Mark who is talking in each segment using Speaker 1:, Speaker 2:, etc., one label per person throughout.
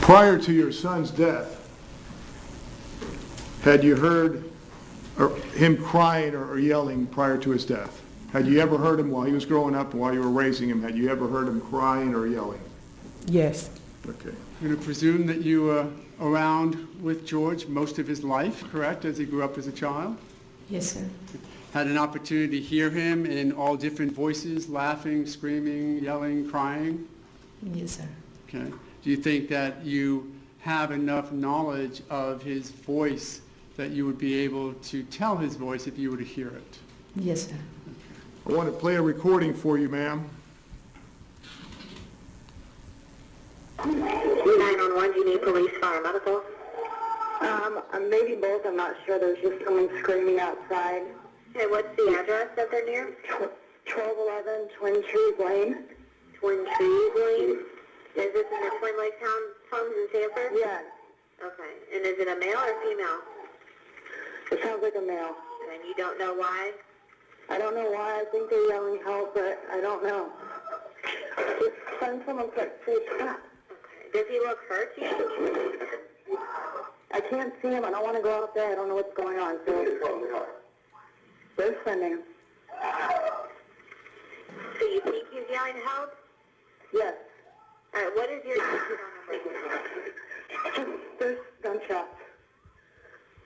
Speaker 1: Prior to your son's death, had you heard him crying or yelling prior to his death? Had you ever heard him while he was growing up and while you were raising him? Had you ever heard him crying or yelling?
Speaker 2: Yes.
Speaker 1: Okay.
Speaker 3: I'm going to presume that you were around with George most of his life, correct, as he grew up as a child?
Speaker 2: Yes, sir.
Speaker 3: Had an opportunity to hear him in all different voices, laughing, screaming, yelling, crying?
Speaker 2: Yes, sir.
Speaker 3: Okay. Do you think that you have enough knowledge of his voice that you would be able to tell his voice if you were to hear it?
Speaker 2: Yes, sir.
Speaker 1: I want to play a recording for you, ma'am.
Speaker 4: 911, do you need police, fire, medical?
Speaker 5: Maybe both. I'm not sure. There's just someone screaming outside.
Speaker 4: Okay, what's the address that they're near?
Speaker 5: 1211 Twin Trees Lane.
Speaker 4: Twin Trees Lane? Is this in the Twin Lake Town homes in Sanford?
Speaker 5: Yes.
Speaker 4: Okay, and is it a male or female?
Speaker 5: It sounds like a male.
Speaker 4: And you don't know why?
Speaker 5: I don't know why. I think they're yelling help, but I don't know. Just send someone quick. Say stop.
Speaker 4: Okay. Does he look hurt to you?
Speaker 5: I can't see him. I don't want to go out there. I don't know what's going on. So they're sending.
Speaker 4: So you think he's yelling help?
Speaker 5: Yes.
Speaker 4: All right, what is your phone number?
Speaker 5: There's gunshots.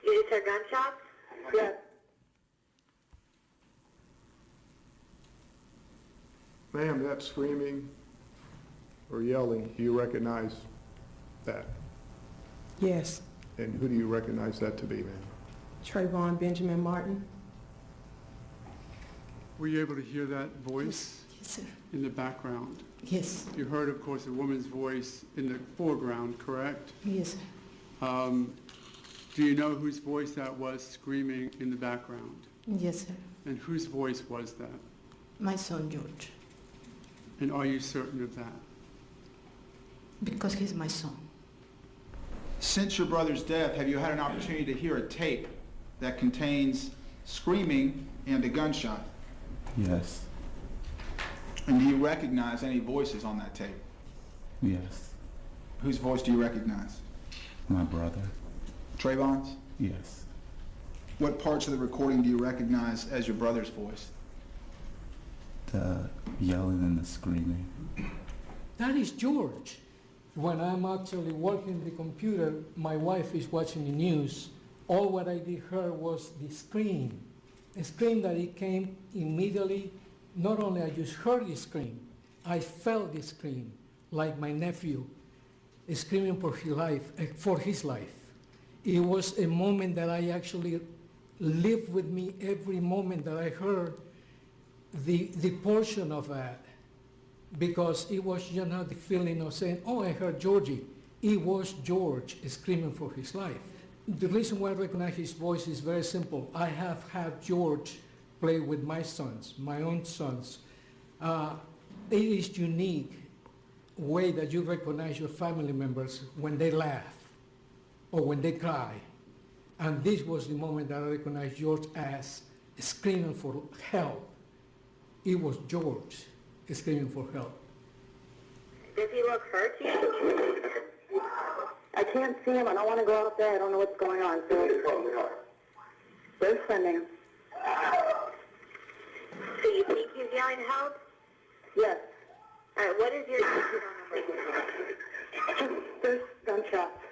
Speaker 4: You just heard gunshots?
Speaker 5: Yes.
Speaker 1: Ma'am, that screaming or yelling, do you recognize that?
Speaker 2: Yes.
Speaker 1: And who do you recognize that to be, ma'am?
Speaker 2: Trayvon Benjamin Martin.
Speaker 3: Were you able to hear that voice
Speaker 2: Yes, sir.
Speaker 3: in the background?
Speaker 2: Yes.
Speaker 3: You heard, of course, a woman's voice in the foreground, correct?
Speaker 2: Yes, sir.
Speaker 3: Do you know whose voice that was screaming in the background?
Speaker 2: Yes, sir.
Speaker 3: And whose voice was that?
Speaker 2: My son, George.
Speaker 3: And are you certain of that?
Speaker 2: Because he's my son.
Speaker 6: Since your brother's death, have you had an opportunity to hear a tape that contains screaming and a gunshot?
Speaker 7: Yes.
Speaker 6: And do you recognize any voices on that tape?
Speaker 7: Yes.
Speaker 6: Whose voice do you recognize?
Speaker 7: My brother.
Speaker 6: Trayvon's?
Speaker 7: Yes.
Speaker 6: What parts of the recording do you recognize as your brother's voice?
Speaker 7: The yelling and the screaming.
Speaker 8: That is George. When I'm actually working the computer, my wife is watching the news. All what I did hear was the scream. A scream that it came immediately. Not only I just heard the scream, I felt the scream, like my nephew screaming for his life. It was a moment that I actually lived with me every moment that I heard the portion of that, because it was, you know, the feeling of saying, oh, I heard Georgie. It was George screaming for his life. The reason why I recognize his voice is very simple. I have had George play with my sons, my own sons. It is unique way that you recognize your family members when they laugh or when they cry. And this was the moment that I recognized George as screaming for help. It was George screaming for help.
Speaker 4: Does he look hurt to you?
Speaker 5: I can't see him. I don't want to go out there. I don't know what's going on. So they're sending.
Speaker 4: So you think he's yelling help?
Speaker 5: Yes.
Speaker 4: All right, what is your phone number?
Speaker 5: There's gunshots.